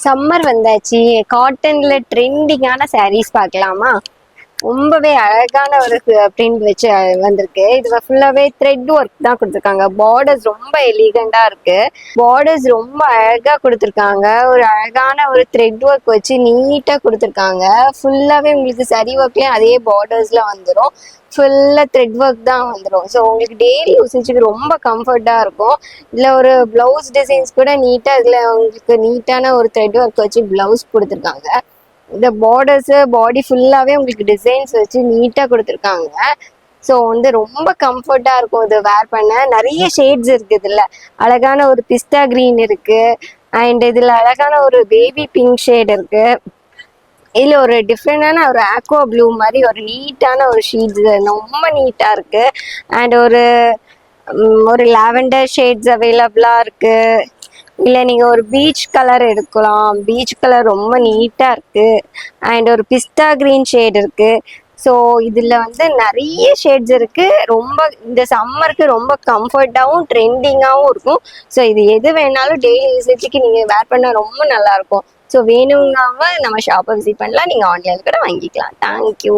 Summer வந்தாச்சு. காட்டன்ல ட்ரெண்டிங்கான சாரீஸ் பார்க்கலாமா? ரொம்பவே அழகான ஒரு பிரிண்ட் வச்சு வந்திருக்கு. இது ஃபுல்லாவே த்ரெட் ஒர்க் தான் கொடுத்துருக்காங்க. பார்டர்ஸ் ரொம்ப எலிகண்டா இருக்கு. பார்டர்ஸ் ரொம்ப அழகா கொடுத்துருக்காங்க. ஒரு அழகான ஒரு த்ரெட் ஒர்க் வச்சு நீட்டா கொடுத்துருக்காங்க. ஃபுல்லாவே உங்களுக்கு சரி ஒர்க்லயும் அதே பார்டர்ஸ்ல வந்துடும். ஃபுல்லா த்ரெட் ஒர்க் தான் வந்துடும். ஸோ உங்களுக்கு டெய்லி யூசேஜுக்கு ரொம்ப கம்ஃபர்ட்டா இருக்கும். இதுல ஒரு பிளவுஸ் டிசைன்ஸ் கூட நீட்டா இதுல உங்களுக்கு நீட்டான ஒரு த்ரெட் ஒர்க் வச்சு பிளவுஸ் கொடுத்துருக்காங்க. இந்த பார்டர்ஸ் பாடி ஃபுல்லாவே உங்களுக்கு டிசைன்ஸ் வச்சு நீட்டா கொடுத்துருக்காங்க. ஸோ வந்து ரொம்ப கம்ஃபர்ட்டா இருக்கும் இது வேர் பண்ண. நிறைய ஷேட்ஸ் இருக்கு இதுல. அழகான ஒரு பிஸ்தா கிரீன் இருக்கு. அண்ட் இதுல அழகான ஒரு பேபி பிங்க் ஷேட் இருக்கு. இதுல ஒரு டிஃப்ரெண்டான ஒரு ஆக்வா ப்ளூ மாதிரி ஒரு நீட்டான ஒரு ஷீட்ஸ் ரொம்ப நீட்டா இருக்கு. அண்ட் ஒரு லாவெண்டர் ஷேட்ஸ் அவைலபிளா இருக்கு. இல்லை நீங்கள் ஒரு பீச் கலர் எடுக்கலாம். பீச் கலர் ரொம்ப நீட்டாக இருக்குது. அண்ட் ஒரு பிஸ்தா க்ரீன் ஷேட் இருக்குது. ஸோ இதில் வந்து நிறைய ஷேட்ஸ் இருக்குது. ரொம்ப இந்த சம்மருக்கு ரொம்ப கம்ஃபர்ட்டாகவும் ட்ரெண்டிங்காகவும் இருக்கும். ஸோ இது எது வேணாலும் டெய்லி யூசேஜுக்கு நீங்கள் வேர் பண்ண ரொம்ப நல்லாயிருக்கும். ஸோ வேணுங்காம நம்ம ஷாப்பை விசிட் பண்ணலாம். நீங்கள் ஆன்லைனில் கூட வாங்கிக்கலாம். தேங்க்யூ.